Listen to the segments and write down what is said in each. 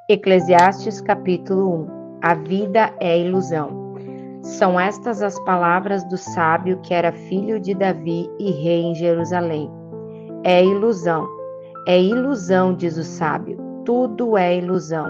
Eclesiastes capítulo 1. A vida é ilusão. São estas as palavras do sábio que era filho de Davi e rei em Jerusalém. É ilusão, diz o sábio, tudo é ilusão.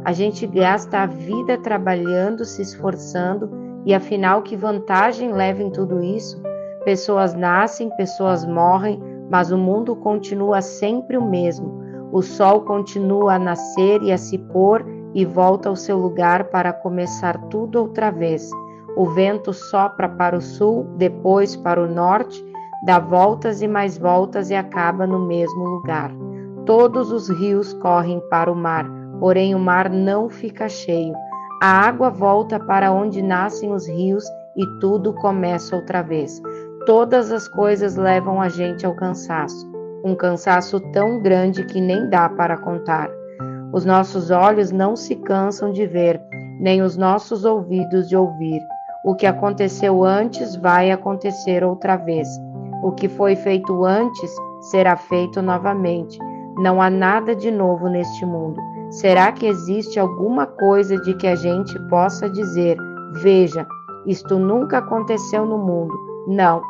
A gente gasta a vida trabalhando, se esforçando, e afinal que vantagem leva em tudo isso? Pessoas nascem, pessoas morrem, mas o mundo continua sempre o mesmo. O sol continua a nascer e a se pôr e volta ao seu lugar para começar tudo outra vez. O vento sopra para o sul, depois para o norte, dá voltas e mais voltas e acaba no mesmo lugar. Todos os rios correm para o mar, porém o mar não fica cheio. A água volta para onde nascem os rios e tudo começa outra vez. Todas as coisas levam a gente ao cansaço. Um cansaço tão grande que nem dá para contar. Os nossos olhos não se cansam de ver, nem os nossos ouvidos de ouvir. O que aconteceu antes vai acontecer outra vez. O que foi feito antes será feito novamente. Não há nada de novo neste mundo. Será que existe alguma coisa de que a gente possa dizer: veja, isto nunca aconteceu no mundo? Não.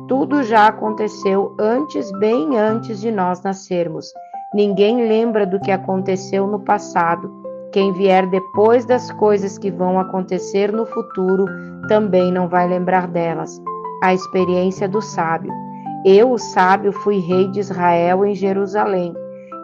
Tudo já aconteceu bem antes de nós nascermos. Ninguém lembra do que aconteceu no passado. Quem vier depois das coisas que vão acontecer no futuro também não vai lembrar delas. A experiência do sábio. Eu, o sábio, fui rei de Israel em Jerusalém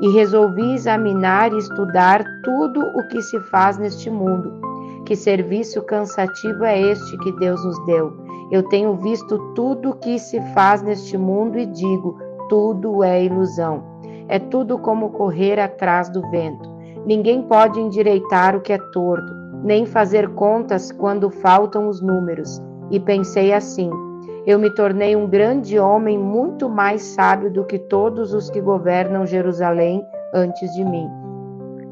e resolvi examinar e estudar tudo o que se faz neste mundo. Que serviço cansativo é este que Deus nos deu? Eu tenho visto tudo o que se faz neste mundo e digo, tudo é ilusão. É tudo como correr atrás do vento. Ninguém pode endireitar o que é torto, nem fazer contas quando faltam os números. E pensei assim, eu me tornei um grande homem muito mais sábio do que todos os que governam Jerusalém antes de mim.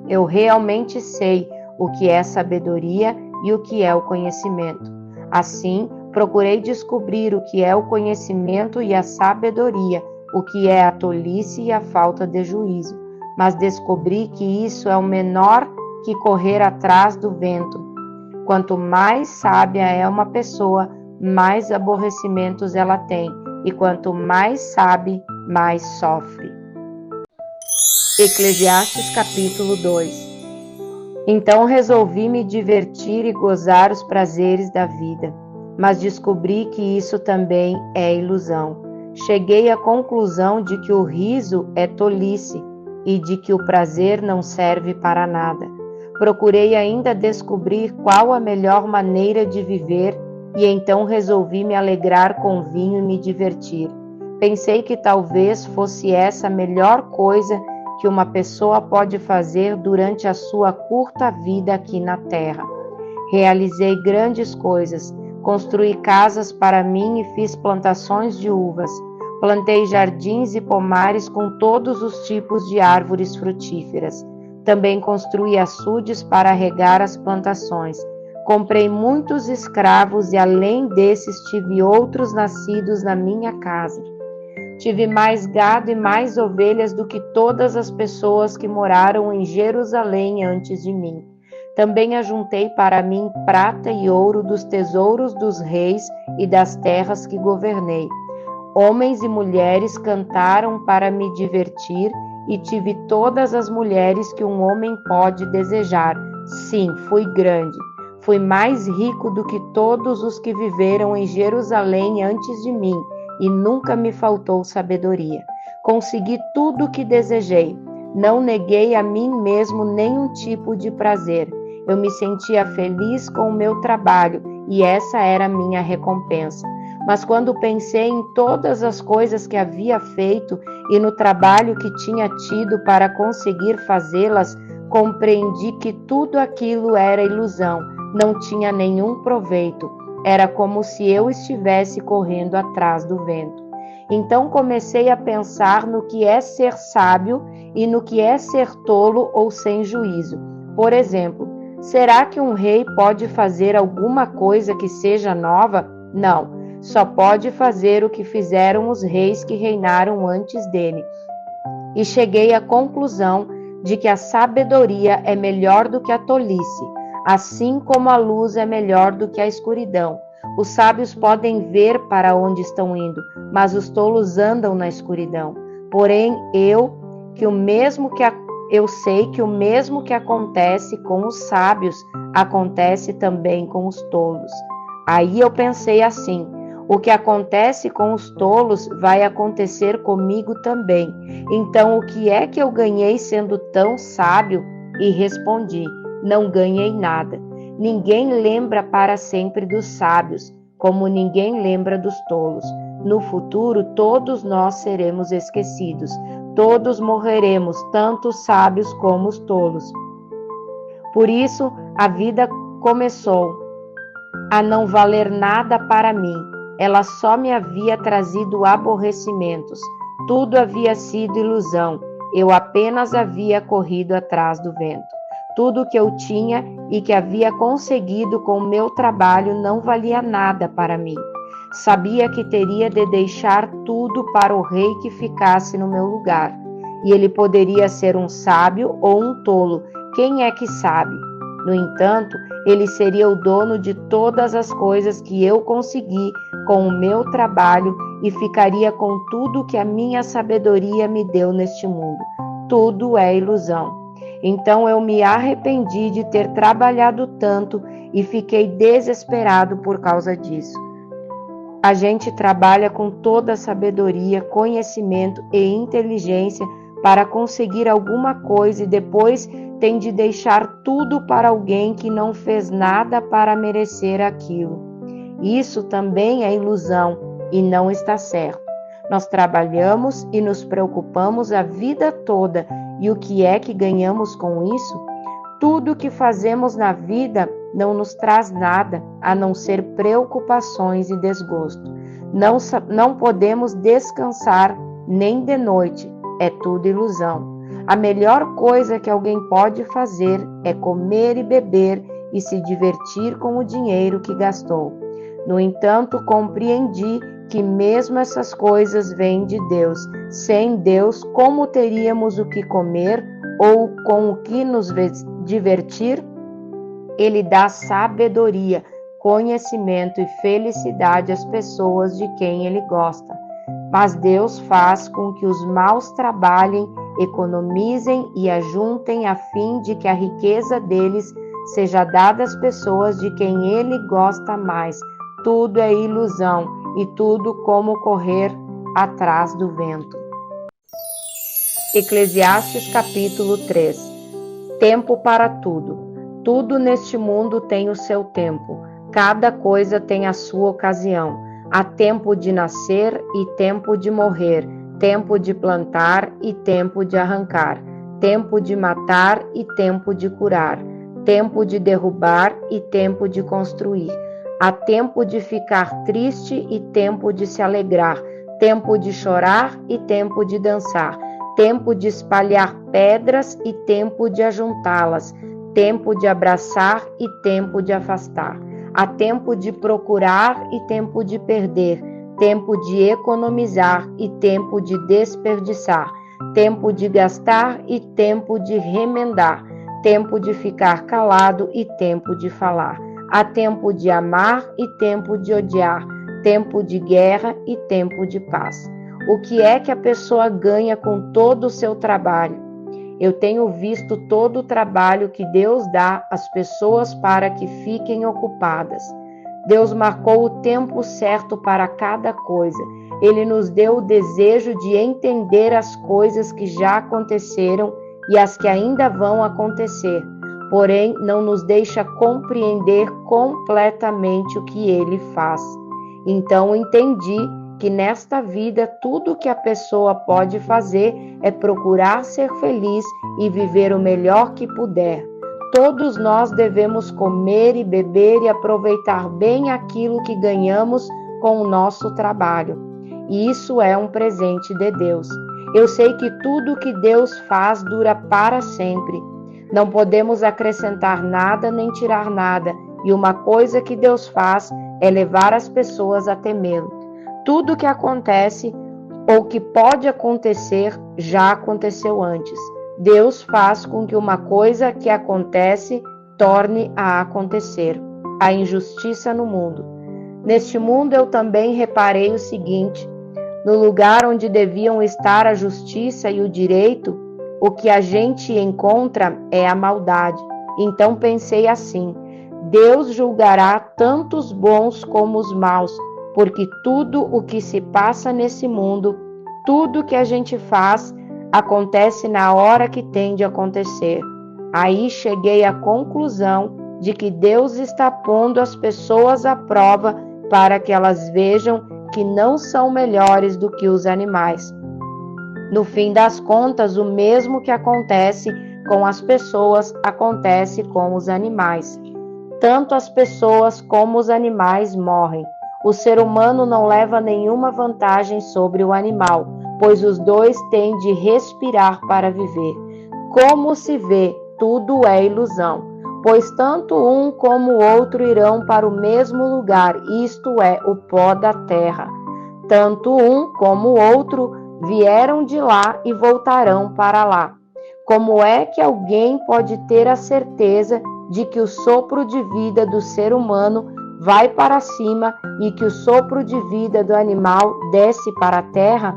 Eu realmente sei o que é sabedoria e o que é o conhecimento. Assim, procurei descobrir o que é o conhecimento e a sabedoria, o que é a tolice e a falta de juízo. Mas descobri que isso é o menor que correr atrás do vento. Quanto mais sábia é uma pessoa, mais aborrecimentos ela tem, e quanto mais sabe, mais sofre. Eclesiastes capítulo 2. Então resolvi me divertir e gozar os prazeres da vida, mas descobri que isso também é ilusão. Cheguei à conclusão de que o riso é tolice e de que o prazer não serve para nada. Procurei ainda descobrir qual a melhor maneira de viver e então resolvi me alegrar com vinho e me divertir. Pensei que talvez fosse essa a melhor coisa que uma pessoa pode fazer durante a sua curta vida aqui na terra. Realizei grandes coisas, construí casas para mim e fiz plantações de uvas. Plantei jardins e pomares com todos os tipos de árvores frutíferas. Também construí açudes para regar as plantações. Comprei muitos escravos e além desses tive outros nascidos na minha casa. Tive mais gado e mais ovelhas do que todas as pessoas que moraram em Jerusalém antes de mim. Também ajuntei para mim prata e ouro dos tesouros dos reis e das terras que governei. Homens e mulheres cantaram para me divertir e tive todas as mulheres que um homem pode desejar. Sim, fui grande. Fui mais rico do que todos os que viveram em Jerusalém antes de mim. E nunca me faltou sabedoria. Consegui tudo o que desejei. Não neguei a mim mesmo nenhum tipo de prazer. Eu me sentia feliz com o meu trabalho e essa era a minha recompensa. Mas quando pensei em todas as coisas que havia feito e no trabalho que tinha tido para conseguir fazê-las, compreendi que tudo aquilo era ilusão, não tinha nenhum proveito. Era como se eu estivesse correndo atrás do vento. Então comecei a pensar no que é ser sábio e no que é ser tolo ou sem juízo. Por exemplo, será que um rei pode fazer alguma coisa que seja nova? Não, só pode fazer o que fizeram os reis que reinaram antes dele. E cheguei à conclusão de que a sabedoria é melhor do que a tolice, assim como a luz é melhor do que a escuridão. Os sábios podem ver para onde estão indo, mas os tolos andam na escuridão. Porém, eu sei que o mesmo que acontece com os sábios, acontece também com os tolos. Aí eu pensei assim: o que acontece com os tolos vai acontecer comigo também. Então, o que é que eu ganhei sendo tão sábio? E respondi: não ganhei nada. Ninguém lembra para sempre dos sábios, como ninguém lembra dos tolos. No futuro, todos nós seremos esquecidos. Todos morreremos, tanto os sábios como os tolos. Por isso, a vida começou a não valer nada para mim. Ela só me havia trazido aborrecimentos. Tudo havia sido ilusão. Eu apenas havia corrido atrás do vento. Tudo que eu tinha e que havia conseguido com o meu trabalho não valia nada para mim. Sabia que teria de deixar tudo para o rei que ficasse no meu lugar. E ele poderia ser um sábio ou um tolo, quem é que sabe? No entanto, ele seria o dono de todas as coisas que eu consegui com o meu trabalho e ficaria com tudo que a minha sabedoria me deu neste mundo. Tudo é ilusão. Então eu me arrependi de ter trabalhado tanto e fiquei desesperado por causa disso. A gente trabalha com toda a sabedoria, conhecimento e inteligência para conseguir alguma coisa e depois tem de deixar tudo para alguém que não fez nada para merecer aquilo. Isso também é ilusão e não está certo. Nós trabalhamos e nos preocupamos a vida toda, e o que é que ganhamos com isso? Tudo o que fazemos na vida não nos traz nada, a não ser preocupações e desgosto. Não podemos descansar nem de noite, é tudo ilusão. A melhor coisa que alguém pode fazer é comer e beber e se divertir com o dinheiro que gastou. No entanto, compreendi que mesmo essas coisas vêm de Deus. Sem Deus, como teríamos o que comer ou com o que nos divertir? Ele dá sabedoria, conhecimento e felicidade às pessoas de quem ele gosta. Mas Deus faz com que os maus trabalhem, economizem e ajuntem a fim de que a riqueza deles seja dada às pessoas de quem ele gosta mais. Tudo é ilusão e tudo como correr atrás do vento. Eclesiastes capítulo 3. Tempo para tudo. Tudo neste mundo tem o seu tempo. Cada coisa tem a sua ocasião. Há tempo de nascer e tempo de morrer, tempo de plantar e tempo de arrancar, tempo de matar e tempo de curar, tempo de derrubar e tempo de construir. Há tempo de ficar triste e tempo de se alegrar, tempo de chorar e tempo de dançar, tempo de espalhar pedras e tempo de ajuntá-las, tempo de abraçar e tempo de afastar. Há tempo de procurar e tempo de perder, tempo de economizar e tempo de desperdiçar, tempo de gastar e tempo de remendar, tempo de ficar calado e tempo de falar. Há tempo de amar e tempo de odiar, tempo de guerra e tempo de paz. O que é que a pessoa ganha com todo o seu trabalho? Eu tenho visto todo o trabalho que Deus dá às pessoas para que fiquem ocupadas. Deus marcou o tempo certo para cada coisa. Ele nos deu o desejo de entender as coisas que já aconteceram e as que ainda vão acontecer. Porém, não nos deixa compreender completamente o que Ele faz. Então, entendi que nesta vida tudo que a pessoa pode fazer é procurar ser feliz e viver o melhor que puder. Todos nós devemos comer e beber e aproveitar bem aquilo que ganhamos com o nosso trabalho. E isso é um presente de Deus. Eu sei que tudo que Deus faz dura para sempre. Não podemos acrescentar nada nem tirar nada, e uma coisa que Deus faz é levar as pessoas a temê-lo. Tudo que acontece ou que pode acontecer já aconteceu antes. Deus faz com que uma coisa que acontece torne a acontecer. A injustiça no mundo. Neste mundo eu também reparei o seguinte: no lugar onde deviam estar a justiça e o direito, o que a gente encontra é a maldade. Então pensei assim: Deus julgará tanto os bons como os maus, porque tudo o que se passa nesse mundo, tudo que a gente faz, acontece na hora que tem de acontecer. Aí cheguei à conclusão de que Deus está pondo as pessoas à prova para que elas vejam que não são melhores do que os animais. No fim das contas, o mesmo que acontece com as pessoas acontece com os animais. Tanto as pessoas como os animais morrem. O ser humano não leva nenhuma vantagem sobre o animal, pois os dois têm de respirar para viver. Como se vê, tudo é ilusão, pois tanto um como o outro irão para o mesmo lugar, isto é, o pó da terra. Tanto um como o outro vieram de lá e voltarão para lá. Como é que alguém pode ter a certeza de que o sopro de vida do ser humano vai para cima e que o sopro de vida do animal desce para a terra?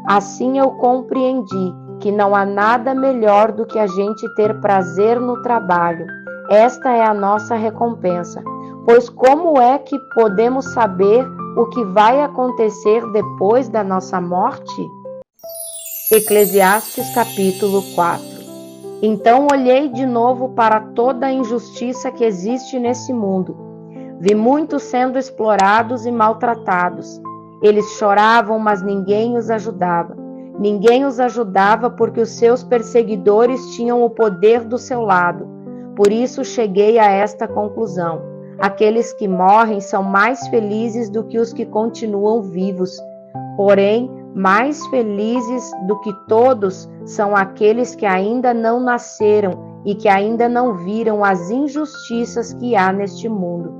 Assim eu compreendi que não há nada melhor do que a gente ter prazer no trabalho. Esta é a nossa recompensa. Pois como é que podemos saber o que vai acontecer depois da nossa morte? Eclesiastes capítulo 4. Então olhei de novo para toda a injustiça que existe nesse mundo. Vi muitos sendo explorados e maltratados. Eles choravam, mas ninguém os ajudava. Ninguém os ajudava porque os seus perseguidores tinham o poder do seu lado. Por isso cheguei a esta conclusão: aqueles que morrem são mais felizes do que os que continuam vivos. Porém, mais felizes do que todos são aqueles que ainda não nasceram e que ainda não viram as injustiças que há neste mundo.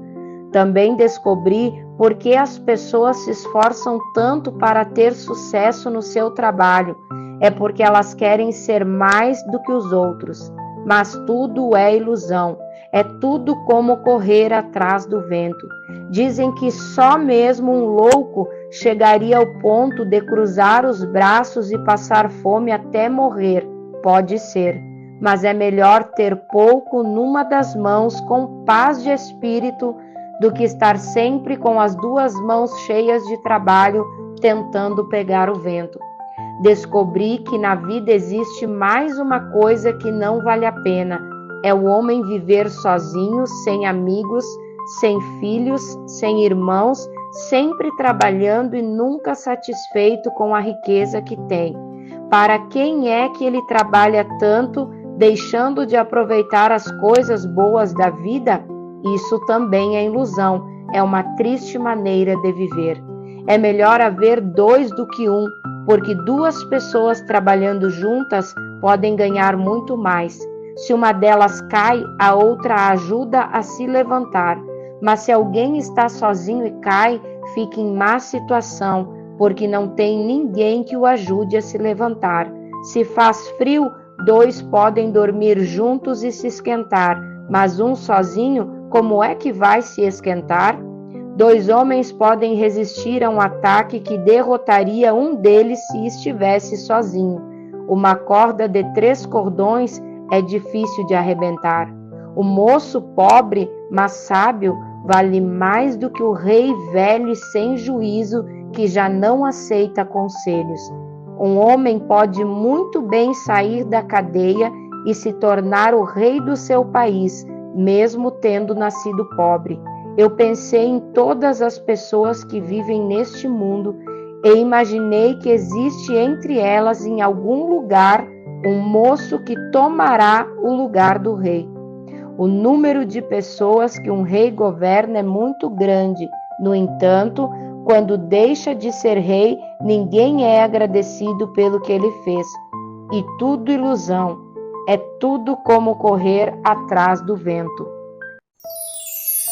Também descobri por que as pessoas se esforçam tanto para ter sucesso no seu trabalho. É porque elas querem ser mais do que os outros. Mas tudo é ilusão. É tudo como correr atrás do vento. Dizem que só mesmo um louco chegaria ao ponto de cruzar os braços e passar fome até morrer. Pode ser, mas é melhor ter pouco numa das mãos com paz de espírito do que estar sempre com as duas mãos cheias de trabalho tentando pegar o vento. Descobri que na vida existe mais uma coisa que não vale a pena. É o homem viver sozinho, sem amigos, sem filhos, sem irmãos, sempre trabalhando e nunca satisfeito com a riqueza que tem. Para quem é que ele trabalha tanto, deixando de aproveitar as coisas boas da vida? Isso também é ilusão, é uma triste maneira de viver. É melhor haver dois do que um, porque duas pessoas trabalhando juntas podem ganhar muito mais. Se uma delas cai, a outra a ajuda a se levantar. Mas se alguém está sozinho e cai, fica em má situação, porque não tem ninguém que o ajude a se levantar. Se faz frio, dois podem dormir juntos e se esquentar, mas um sozinho, como é que vai se esquentar? Dois homens podem resistir a um ataque que derrotaria um deles se estivesse sozinho. Uma corda de 3 cordões é difícil de arrebentar. O moço pobre, mas sábio, vale mais do que o rei velho e sem juízo que já não aceita conselhos. Um homem pode muito bem sair da cadeia e se tornar o rei do seu país, mesmo tendo nascido pobre. Eu pensei em todas as pessoas que vivem neste mundo e imaginei que existe entre elas, em algum lugar, um moço que tomará o lugar do rei. O número de pessoas que um rei governa é muito grande. No entanto, quando deixa de ser rei, ninguém é agradecido pelo que ele fez. E tudo ilusão. É tudo como correr atrás do vento.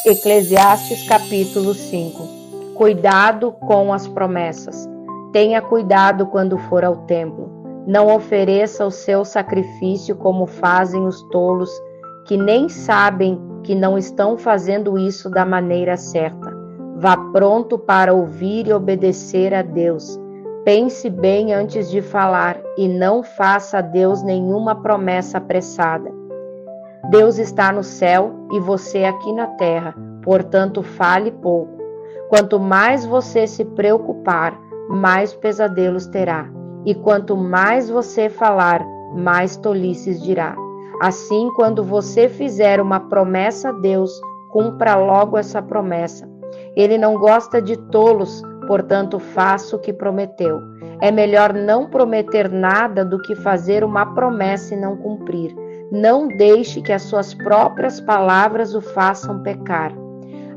Eclesiastes capítulo 5. Cuidado com as promessas. Tenha cuidado quando for ao templo. Não ofereça o seu sacrifício como fazem os tolos, que nem sabem que não estão fazendo isso da maneira certa. Vá pronto para ouvir e obedecer a Deus. Pense bem antes de falar e não faça a Deus nenhuma promessa apressada. Deus está no céu e você aqui na terra, portanto fale pouco. Quanto mais você se preocupar, mais pesadelos terá. E quanto mais você falar, mais tolices dirá. Assim, quando você fizer uma promessa a Deus, cumpra logo essa promessa. Ele não gosta de tolos, portanto faça o que prometeu. É melhor não prometer nada do que fazer uma promessa e não cumprir. Não deixe que as suas próprias palavras o façam pecar.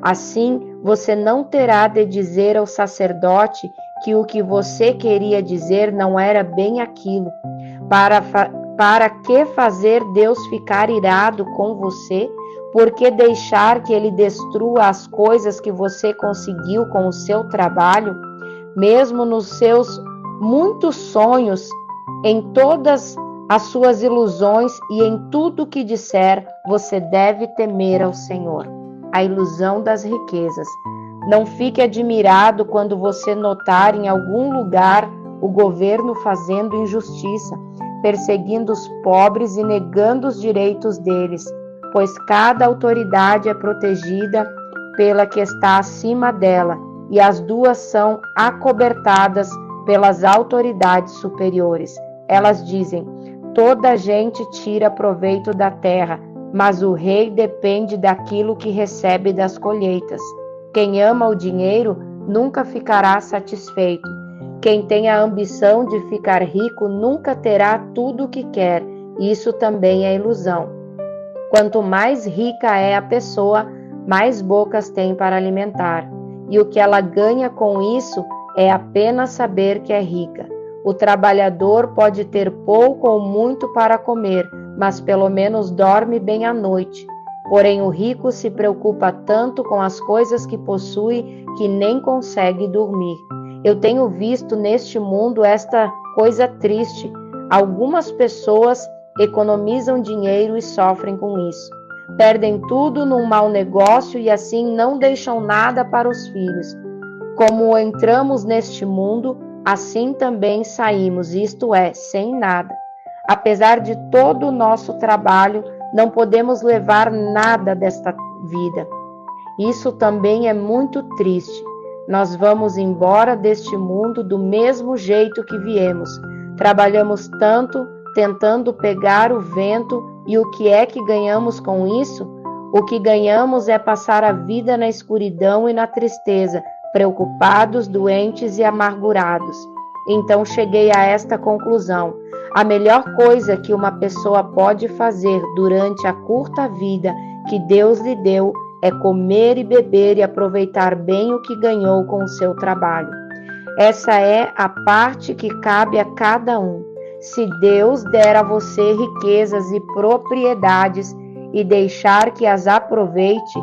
Assim, você não terá de dizer ao sacerdote que o que você queria dizer não era bem aquilo. Para que fazer Deus ficar irado com você? Por que deixar que Ele destrua as coisas que você conseguiu com o seu trabalho? Mesmo nos seus muitos sonhos, em todas as suas ilusões e em tudo que disser, você deve temer ao Senhor. A ilusão das riquezas. Não fique admirado quando você notar em algum lugar o governo fazendo injustiça, perseguindo os pobres e negando os direitos deles, pois cada autoridade é protegida pela que está acima dela, e as duas são acobertadas pelas autoridades superiores. Elas dizem: toda a gente tira proveito da terra, mas o rei depende daquilo que recebe das colheitas. Quem ama o dinheiro nunca ficará satisfeito. Quem tem a ambição de ficar rico nunca terá tudo o que quer. Isso também é ilusão. Quanto mais rica é a pessoa, mais bocas tem para alimentar. E o que ela ganha com isso é apenas saber que é rica. O trabalhador pode ter pouco ou muito para comer, mas pelo menos dorme bem à noite. Porém, o rico se preocupa tanto com as coisas que possui que nem consegue dormir. Eu tenho visto neste mundo esta coisa triste. Algumas pessoas economizam dinheiro e sofrem com isso. Perdem tudo num mau negócio e assim não deixam nada para os filhos. Como entramos neste mundo, assim também saímos, isto é, sem nada. Apesar de todo o nosso trabalho, não podemos levar nada desta vida. Isso também é muito triste. Nós vamos embora deste mundo do mesmo jeito que viemos. Trabalhamos tanto, tentando pegar o vento, e o que é que ganhamos com isso? O que ganhamos é passar a vida na escuridão e na tristeza, preocupados, doentes e amargurados. Então cheguei a esta conclusão: a melhor coisa que uma pessoa pode fazer durante a curta vida que Deus lhe deu é comer e beber e aproveitar bem o que ganhou com o seu trabalho. Essa é a parte que cabe a cada um. Se Deus der a você riquezas e propriedades e deixar que as aproveite,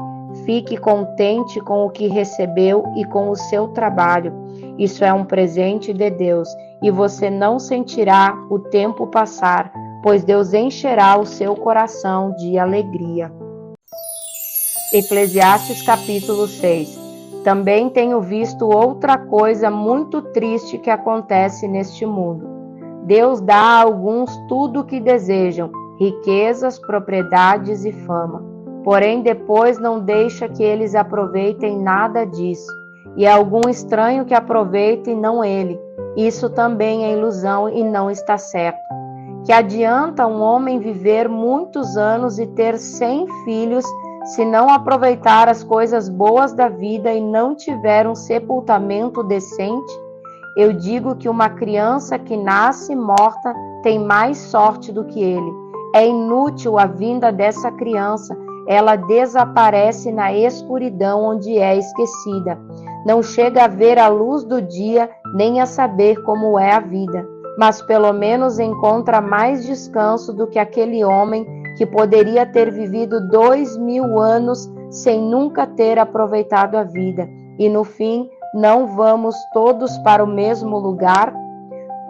fique contente com o que recebeu e com o seu trabalho. Isso é um presente de Deus e você não sentirá o tempo passar, pois Deus encherá o seu coração de alegria. Eclesiastes capítulo 6. Também tenho visto outra coisa muito triste que acontece neste mundo. Deus dá a alguns tudo o que desejam, riquezas, propriedades e fama. Porém, depois não deixa que eles aproveitem nada disso. E é algum estranho que aproveite e não ele. Isso também é ilusão e não está certo. Que adianta um homem viver muitos anos e ter 100 filhos, se não aproveitar as coisas boas da vida e não tiver um sepultamento decente? Eu digo que uma criança que nasce morta tem mais sorte do que ele. É inútil a vinda dessa criança. Ela desaparece na escuridão onde é esquecida. Não chega a ver a luz do dia, nem a saber como é a vida. Mas pelo menos encontra mais descanso do que aquele homem que poderia ter vivido 2000 anos sem nunca ter aproveitado a vida. E no fim, não vamos todos para o mesmo lugar?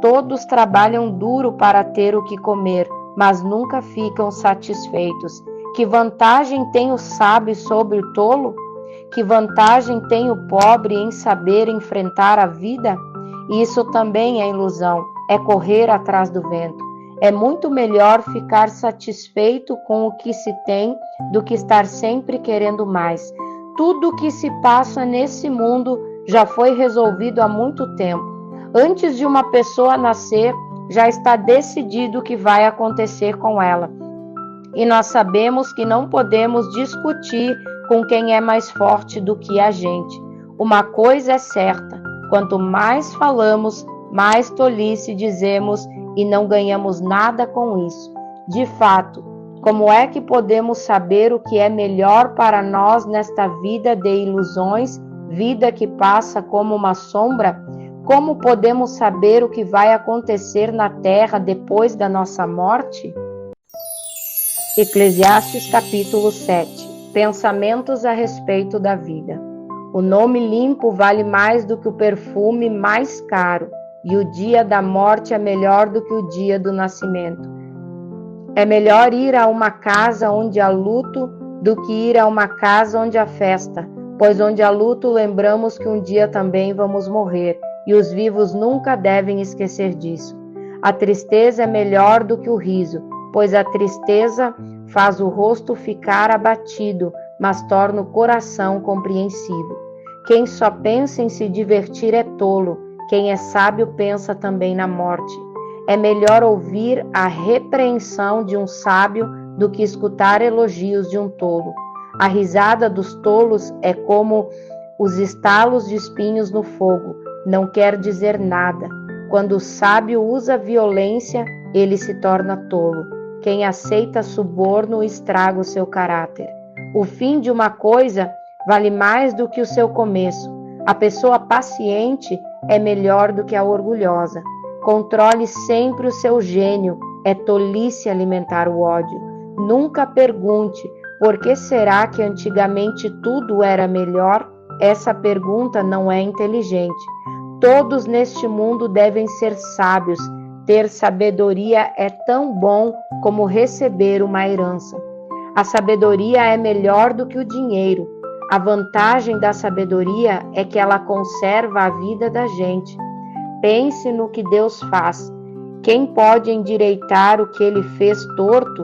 Todos trabalham duro para ter o que comer, mas nunca ficam satisfeitos. Que vantagem tem o sábio sobre o tolo? Que vantagem tem o pobre em saber enfrentar a vida? Isso também é ilusão, é correr atrás do vento. É muito melhor ficar satisfeito com o que se tem do que estar sempre querendo mais. Tudo o que se passa nesse mundo já foi resolvido há muito tempo. Antes de uma pessoa nascer, já está decidido o que vai acontecer com ela. E nós sabemos que não podemos discutir com quem é mais forte do que a gente. Uma coisa é certa: quanto mais falamos, mais tolice dizemos e não ganhamos nada com isso. De fato, como é que podemos saber o que é melhor para nós nesta vida de ilusões, vida que passa como uma sombra? Como podemos saber o que vai acontecer na terra depois da nossa morte? Eclesiastes capítulo 7. Pensamentos a respeito da vida. O nome limpo vale mais do que o perfume mais caro, e o dia da morte é melhor do que o dia do nascimento. É melhor ir a uma casa onde há luto do que ir a uma casa onde há festa, pois onde há luto lembramos que um dia também vamos morrer, e os vivos nunca devem esquecer disso. A tristeza é melhor do que o riso, pois a tristeza faz o rosto ficar abatido, mas torna o coração compreensivo. Quem só pensa em se divertir é tolo, quem é sábio pensa também na morte. É melhor ouvir a repreensão de um sábio do que escutar elogios de um tolo. A risada dos tolos é como os estalos de espinhos no fogo, não quer dizer nada. Quando o sábio usa violência, ele se torna tolo. Quem aceita suborno estraga o seu caráter. O fim de uma coisa vale mais do que o seu começo. A pessoa paciente é melhor do que a orgulhosa. Controle sempre o seu gênio, é tolice alimentar o ódio. Nunca pergunte por que será que antigamente tudo era melhor. Essa pergunta não é inteligente. Todos neste mundo devem ser sábios. Ter sabedoria é tão bom como receber uma herança. A sabedoria é melhor do que o dinheiro. A vantagem da sabedoria é que ela conserva a vida da gente. Pense no que Deus faz. Quem pode endireitar o que Ele fez torto?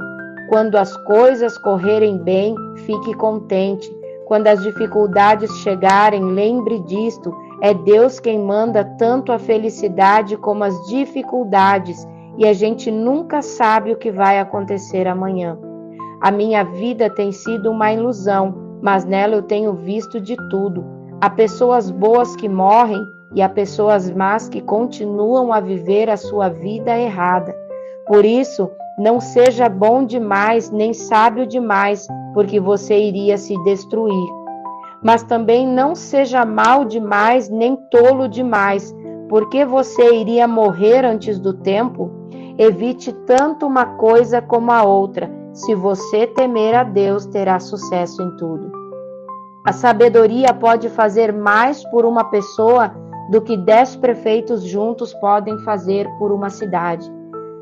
Quando as coisas correrem bem, fique contente. Quando as dificuldades chegarem, lembre disto. É Deus quem manda tanto a felicidade como as dificuldades, e a gente nunca sabe o que vai acontecer amanhã. A minha vida tem sido uma ilusão, mas nela eu tenho visto de tudo. Há pessoas boas que morrem e há pessoas más que continuam a viver a sua vida errada. Por isso, não seja bom demais nem sábio demais, porque você iria se destruir. Mas também não seja mau demais nem tolo demais, porque você iria morrer antes do tempo. Evite tanto uma coisa como a outra. Se você temer a Deus, terá sucesso em tudo. A sabedoria pode fazer mais por uma pessoa do que 10 prefeitos juntos podem fazer por uma cidade.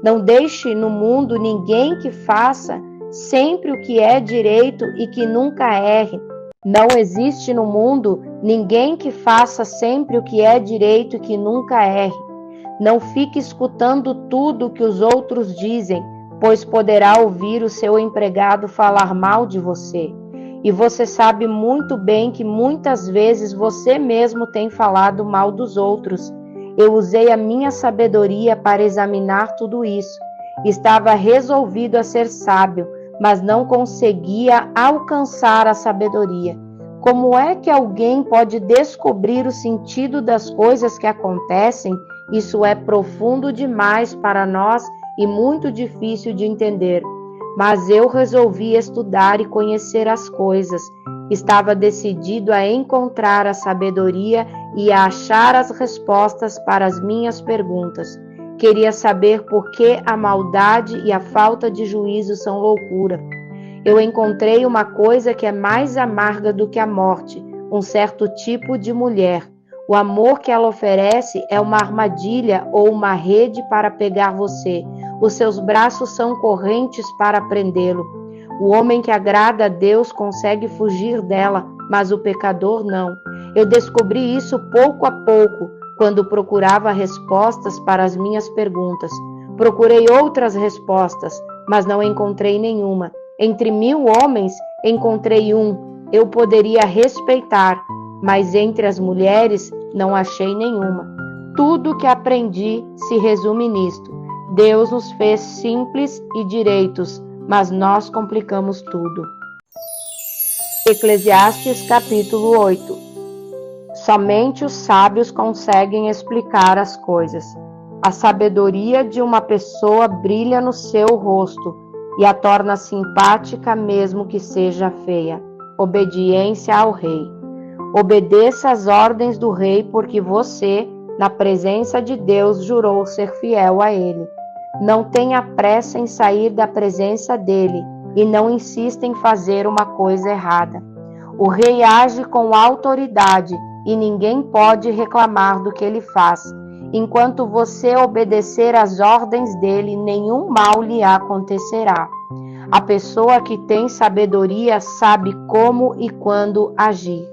Não deixe no mundo ninguém que faça sempre o que é direito e que nunca erre. Não existe no mundo ninguém que faça sempre o que é direito e que nunca erre. Não fique escutando tudo o que os outros dizem, pois poderá ouvir o seu empregado falar mal de você. E você sabe muito bem que muitas vezes você mesmo tem falado mal dos outros. Eu usei a minha sabedoria para examinar tudo isso. Estava resolvido a ser sábio, mas não conseguia alcançar a sabedoria. Como é que alguém pode descobrir o sentido das coisas que acontecem? Isso é profundo demais para nós e muito difícil de entender. Mas eu resolvi estudar e conhecer as coisas. Estava decidido a encontrar a sabedoria e a achar as respostas para as minhas perguntas. Queria saber por que a maldade e a falta de juízo são loucura. Eu encontrei uma coisa que é mais amarga do que a morte, um certo tipo de mulher. O amor que ela oferece é uma armadilha ou uma rede para pegar você. Os seus braços são correntes para prendê-lo. O homem que agrada a Deus consegue fugir dela, mas o pecador não. Eu descobri isso pouco a pouco, quando procurava respostas para as minhas perguntas. Procurei outras respostas, mas não encontrei nenhuma. Entre 1000 homens, encontrei um. Eu poderia respeitar, mas entre as mulheres não achei nenhuma. Tudo que aprendi se resume nisto. Deus nos fez simples e direitos, mas nós complicamos tudo. Eclesiastes capítulo 8. Somente os sábios conseguem explicar as coisas. A sabedoria de uma pessoa brilha no seu rosto e a torna simpática mesmo que seja feia. Obediência ao rei. Obedeça às ordens do rei, porque você, na presença de Deus, jurou ser fiel a ele. Não tenha pressa em sair da presença dele e não insista em fazer uma coisa errada. O rei age com autoridade e ninguém pode reclamar do que ele faz. Enquanto você obedecer às ordens dele, nenhum mal lhe acontecerá. A pessoa que tem sabedoria sabe como e quando agir.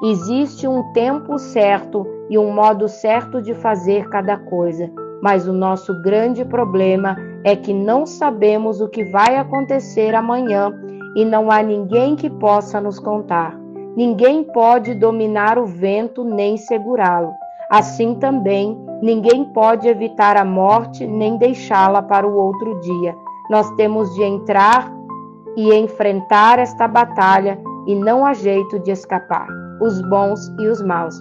Existe um tempo certo e um modo certo de fazer cada coisa, mas o nosso grande problema é que não sabemos o que vai acontecer amanhã e não há ninguém que possa nos contar. Ninguém pode dominar o vento nem segurá-lo. Assim também, ninguém pode evitar a morte nem deixá-la para o outro dia. Nós temos de entrar e enfrentar esta batalha e não há jeito de escapar. Os bons e os maus.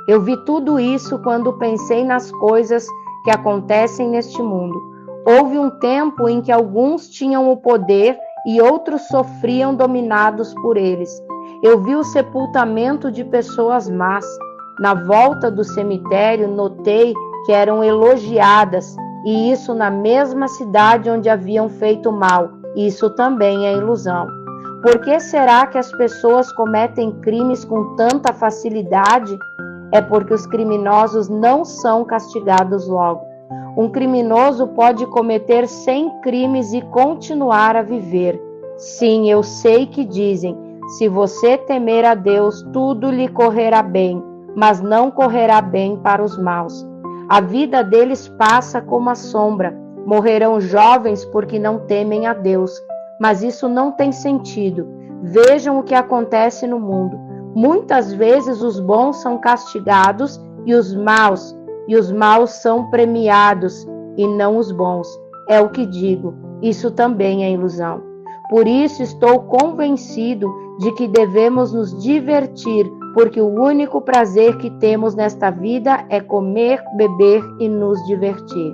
Eu vi tudo isso quando pensei nas coisas que acontecem neste mundo. Houve um tempo em que alguns tinham o poder e outros sofriam dominados por eles. Eu vi o sepultamento de pessoas más. Na volta do cemitério, notei que eram elogiadas, e isso na mesma cidade onde haviam feito mal. Isso também é ilusão. Por que será que as pessoas cometem crimes com tanta facilidade? É porque os criminosos não são castigados logo. Um criminoso pode cometer 100 crimes e continuar a viver. Sim, eu sei que dizem, se você temer a Deus, tudo lhe correrá bem, mas não correrá bem para os maus. A vida deles passa como a sombra. Morrerão jovens porque não temem a Deus. Mas isso não tem sentido. Vejam o que acontece no mundo. Muitas vezes os bons são castigados e os maus são premiados e não os bons. É o que digo. Isso também é ilusão. Por isso estou convencido de que devemos nos divertir, porque o único prazer que temos nesta vida é comer, beber e nos divertir.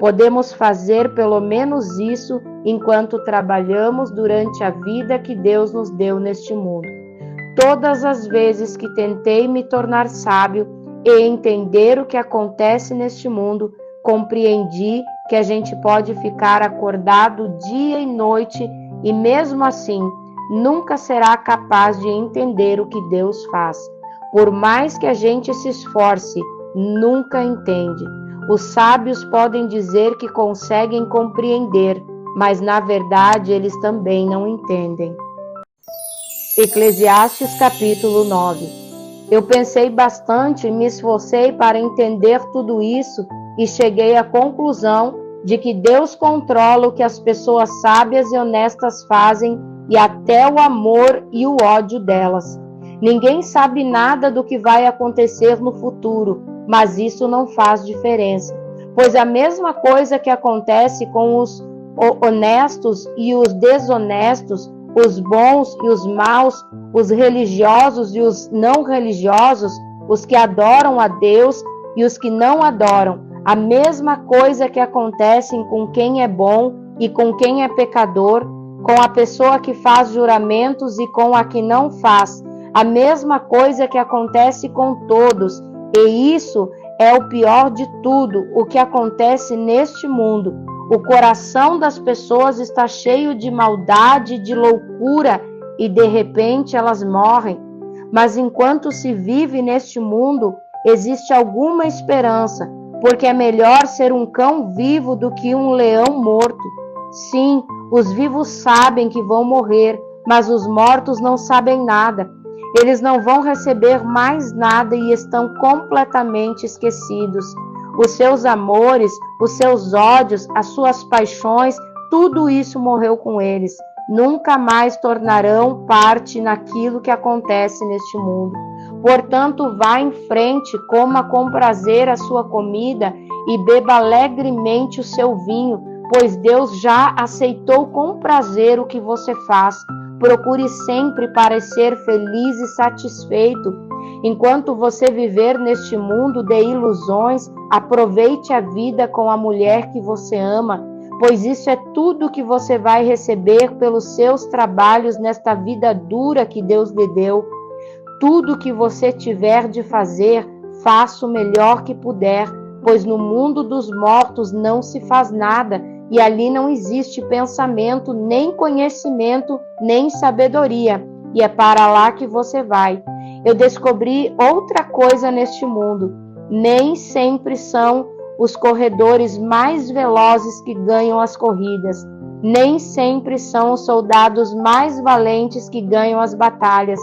Podemos fazer pelo menos isso enquanto trabalhamos durante a vida que Deus nos deu neste mundo. Todas as vezes que tentei me tornar sábio e entender o que acontece neste mundo, compreendi que a gente pode ficar acordado dia e noite e mesmo assim nunca será capaz de entender o que Deus faz. Por mais que a gente se esforce, nunca entende. Os sábios podem dizer que conseguem compreender, mas na verdade eles também não entendem. Eclesiastes capítulo 9. Eu pensei bastante e me esforcei para entender tudo isso e cheguei à conclusão de que Deus controla o que as pessoas sábias e honestas fazem e até o amor e o ódio delas. Ninguém sabe nada do que vai acontecer no futuro, mas isso não faz diferença, pois a mesma coisa que acontece com os honestos e os desonestos, os bons e os maus, os religiosos e os não religiosos, os que adoram a Deus e os que não adoram, a mesma coisa que acontece com quem é bom e com quem é pecador, com a pessoa que faz juramentos e com a que não faz, a mesma coisa que acontece com todos. E isso é o pior de tudo, o que acontece neste mundo. O coração das pessoas está cheio de maldade, de loucura, e de repente elas morrem. Mas enquanto se vive neste mundo, existe alguma esperança, porque é melhor ser um cão vivo do que um leão morto. Sim, os vivos sabem que vão morrer, mas os mortos não sabem nada. Eles não vão receber mais nada e estão completamente esquecidos. Os seus amores, os seus ódios, as suas paixões, tudo isso morreu com eles. Nunca mais tornarão parte naquilo que acontece neste mundo. Portanto, vá em frente, coma com prazer a sua comida e beba alegremente o seu vinho, pois Deus já aceitou com prazer o que você faz. Procure sempre parecer feliz e satisfeito. Enquanto você viver neste mundo de ilusões, aproveite a vida com a mulher que você ama, pois isso é tudo que você vai receber pelos seus trabalhos nesta vida dura que Deus lhe deu. Tudo que você tiver de fazer, faça o melhor que puder, pois no mundo dos mortos não se faz nada, e ali não existe pensamento, nem conhecimento, nem sabedoria, e é para lá que você vai. Eu descobri outra coisa neste mundo: nem sempre são os corredores mais velozes que ganham as corridas, nem sempre são os soldados mais valentes que ganham as batalhas.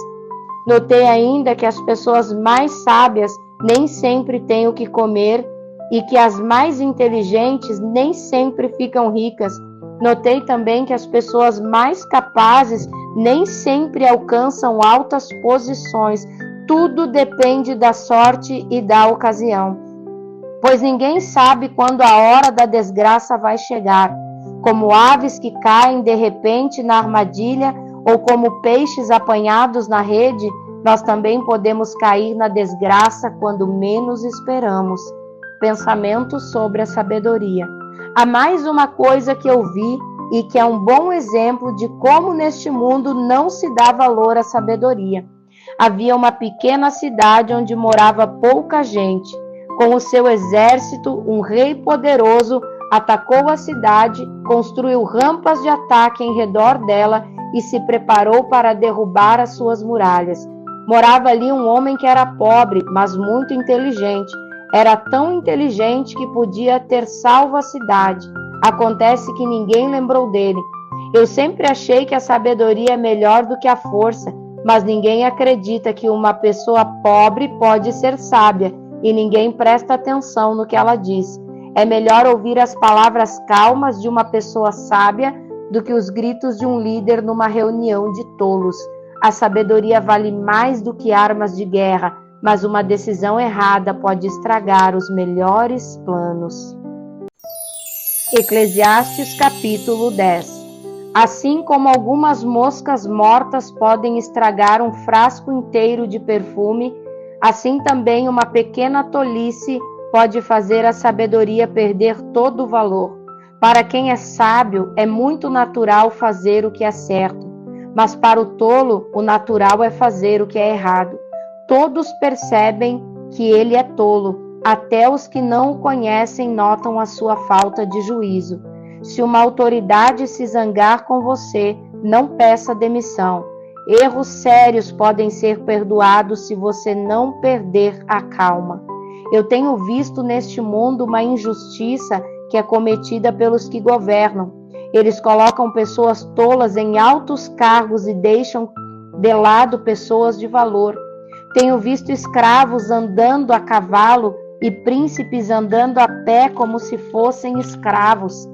Notei ainda que as pessoas mais sábias nem sempre têm o que comer e que as mais inteligentes nem sempre ficam ricas. Notei também que as pessoas mais capazes nem sempre alcançam altas posições. Tudo depende da sorte e da ocasião, pois ninguém sabe quando a hora da desgraça vai chegar. Como aves que caem de repente na armadilha ou como peixes apanhados na rede, nós também podemos cair na desgraça quando menos esperamos. Pensamentos sobre a sabedoria. Há mais uma coisa que eu vi e que é um bom exemplo de como neste mundo não se dá valor à sabedoria. Havia uma pequena cidade onde morava pouca gente. Com o seu exército, um rei poderoso atacou a cidade, construiu rampas de ataque em redor dela e se preparou para derrubar as suas muralhas. Morava ali um homem que era pobre, mas muito inteligente. Era tão inteligente que podia ter salvo a cidade. Acontece que ninguém lembrou dele. Eu sempre achei que a sabedoria é melhor do que a força, mas ninguém acredita que uma pessoa pobre pode ser sábia e ninguém presta atenção no que ela diz. É melhor ouvir as palavras calmas de uma pessoa sábia do que os gritos de um líder numa reunião de tolos. A sabedoria vale mais do que armas de guerra, mas uma decisão errada pode estragar os melhores planos. Eclesiastes capítulo 10. Assim como algumas moscas mortas podem estragar um frasco inteiro de perfume, assim também uma pequena tolice pode fazer a sabedoria perder todo o valor. Para quem é sábio, é muito natural fazer o que é certo, mas para o tolo, o natural é fazer o que é errado. Todos percebem que ele é tolo, até os que não o conhecem notam a sua falta de juízo. Se uma autoridade se zangar com você, não peça demissão. Erros sérios podem ser perdoados se você não perder a calma. Eu tenho visto neste mundo uma injustiça que é cometida pelos que governam. Eles colocam pessoas tolas em altos cargos e deixam de lado pessoas de valor. Tenho visto escravos andando a cavalo e príncipes andando a pé como se fossem escravos.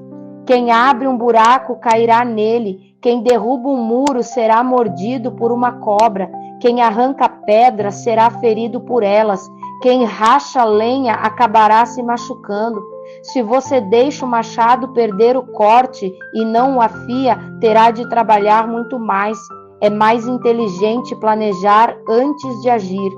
Quem abre um buraco cairá nele. Quem derruba um muro será mordido por uma cobra. Quem arranca pedras será ferido por elas. Quem racha lenha acabará se machucando. Se você deixa o machado perder o corte e não o afia, terá de trabalhar muito mais. É mais inteligente planejar antes de agir.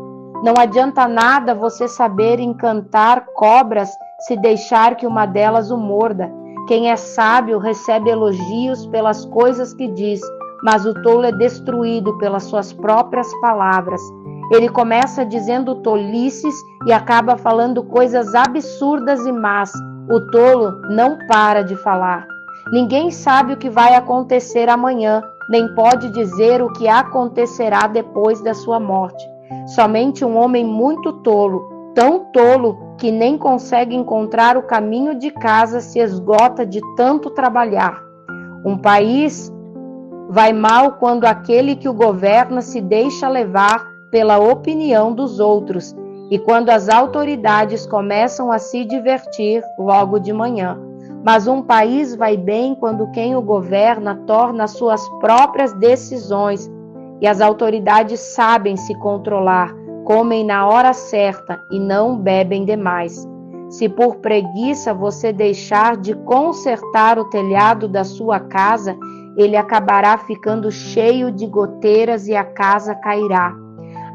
Não adianta nada você saber encantar cobras se deixar que uma delas o morda. Quem é sábio recebe elogios pelas coisas que diz, mas o tolo é destruído pelas suas próprias palavras. Ele começa dizendo tolices e acaba falando coisas absurdas e más. O tolo não para de falar. Ninguém sabe o que vai acontecer amanhã, nem pode dizer o que acontecerá depois da sua morte. Somente um homem muito tolo, tão tolo que nem consegue encontrar o caminho de casa, se esgota de tanto trabalhar. Um país vai mal quando aquele que o governa se deixa levar pela opinião dos outros e quando as autoridades começam a se divertir logo de manhã. Mas um país vai bem quando quem o governa torna suas próprias decisões e as autoridades sabem se controlar, comem na hora certa e não bebem demais. Se por preguiça você deixar de consertar o telhado da sua casa, ele acabará ficando cheio de goteiras e a casa cairá.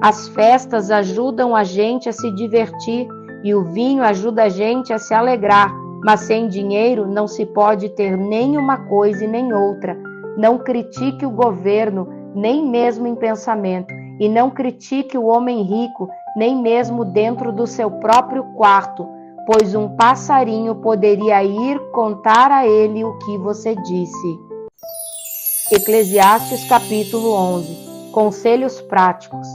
As festas ajudam a gente a se divertir e o vinho ajuda a gente a se alegrar, mas sem dinheiro não se pode ter nem uma coisa e nem outra. Não critique o governo, nem mesmo em pensamento, e não critique o homem rico, nem mesmo dentro do seu próprio quarto, pois um passarinho poderia ir contar a ele o que você disse. Eclesiastes capítulo 11. Conselhos práticos.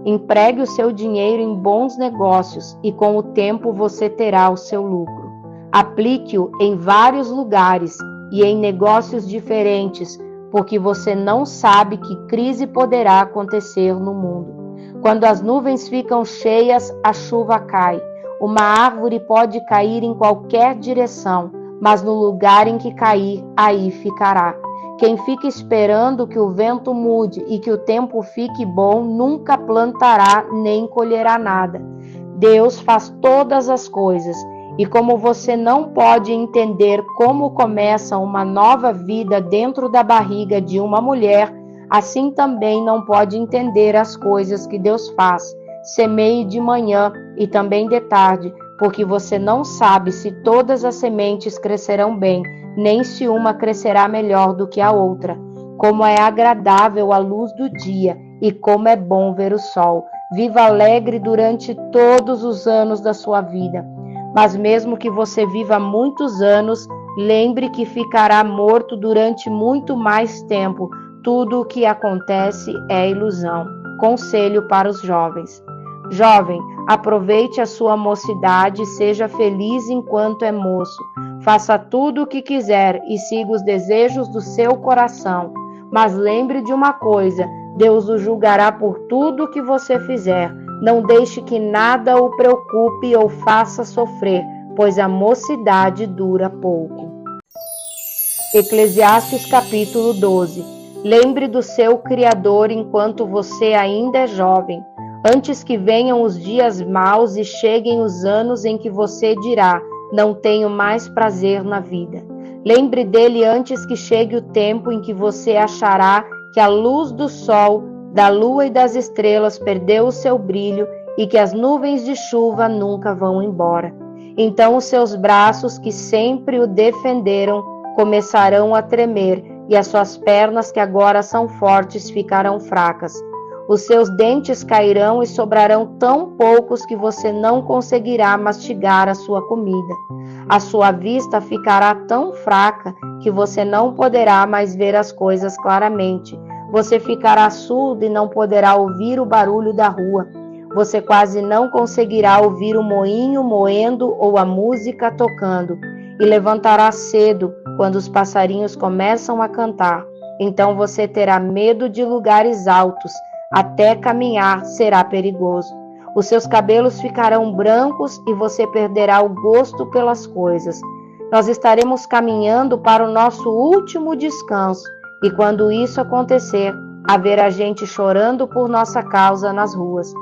Empregue o seu dinheiro em bons negócios e com o tempo você terá o seu lucro. Aplique-o em vários lugares e em negócios diferentes, porque você não sabe que crise poderá acontecer no mundo. Quando as nuvens ficam cheias, a chuva cai. Uma árvore pode cair em qualquer direção, mas no lugar em que cair, aí ficará. Quem fica esperando que o vento mude e que o tempo fique bom, nunca plantará nem colherá nada. Deus faz todas as coisas, e como você não pode entender como começa uma nova vida dentro da barriga de uma mulher, assim também não pode entender as coisas que Deus faz. Semeie de manhã e também de tarde, porque você não sabe se todas as sementes crescerão bem, nem se uma crescerá melhor do que a outra. Como é agradável a luz do dia e como é bom ver o sol. Viva alegre durante todos os anos da sua vida. Mas mesmo que você viva muitos anos, lembre que ficará morto durante muito mais tempo. Tudo o que acontece é ilusão. Conselho para os jovens. Jovem, aproveite a sua mocidade e seja feliz enquanto é moço. Faça tudo o que quiser e siga os desejos do seu coração. Mas lembre de uma coisa, Deus o julgará por tudo o que você fizer. Não deixe que nada o preocupe ou faça sofrer, pois a mocidade dura pouco. Eclesiastes capítulo 12. Lembre do seu Criador enquanto você ainda é jovem, antes que venham os dias maus e cheguem os anos em que você dirá: não tenho mais prazer na vida. Lembre dele antes que chegue o tempo em que você achará que a luz do sol, da lua e das estrelas perdeu o seu brilho e que as nuvens de chuva nunca vão embora. Então os seus braços, que sempre o defenderam, começarão a tremer e as suas pernas, que agora são fortes, ficarão fracas. Os seus dentes cairão e sobrarão tão poucos que você não conseguirá mastigar a sua comida. A sua vista ficará tão fraca que você não poderá mais ver as coisas claramente. Você ficará surdo e não poderá ouvir o barulho da rua. Você quase não conseguirá ouvir o moinho moendo ou a música tocando. E levantará cedo quando os passarinhos começam a cantar. Então você terá medo de lugares altos. Até caminhar será perigoso. Os seus cabelos ficarão brancos e você perderá o gosto pelas coisas. Nós estaremos caminhando para o nosso último descanso, e quando isso acontecer, haverá gente chorando por nossa causa nas ruas.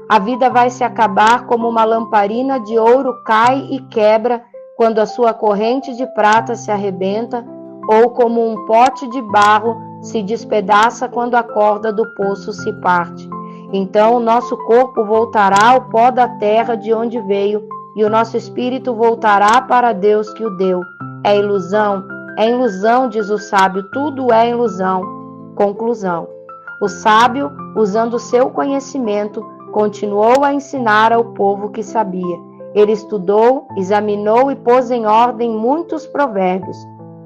A vida vai se acabar como uma lamparina de ouro cai e quebra quando a sua corrente de prata se arrebenta, ou como um pote de barro se despedaça quando a corda do poço se parte. Então o nosso corpo voltará ao pó da terra de onde veio, e o nosso espírito voltará para Deus que o deu. É ilusão, diz o sábio, tudo é ilusão. Conclusão. O sábio, usando o seu conhecimento, continuou a ensinar ao povo que sabia. Ele estudou, examinou e pôs em ordem muitos provérbios.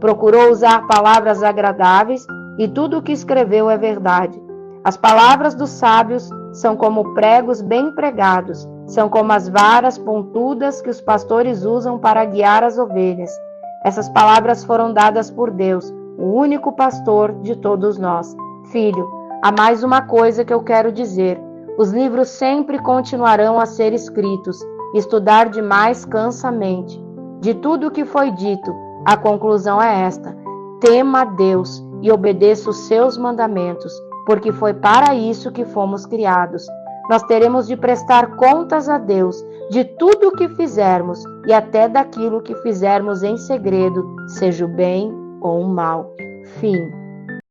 Procurou usar palavras agradáveis, e tudo o que escreveu é verdade. As palavras dos sábios são como pregos bem pregados, são como as varas pontudas que os pastores usam para guiar as ovelhas. Essas palavras foram dadas por Deus, o único pastor de todos nós. Filho, há mais uma coisa que eu quero dizer. Os livros sempre continuarão a ser escritos. Estudar demais cansa a mente. De tudo o que foi dito, a conclusão é esta: tema a Deus e obedeça os seus mandamentos, porque foi para isso que fomos criados. Nós teremos de prestar contas a Deus de tudo o que fizermos e até daquilo que fizermos em segredo, seja o bem ou o mal. Fim.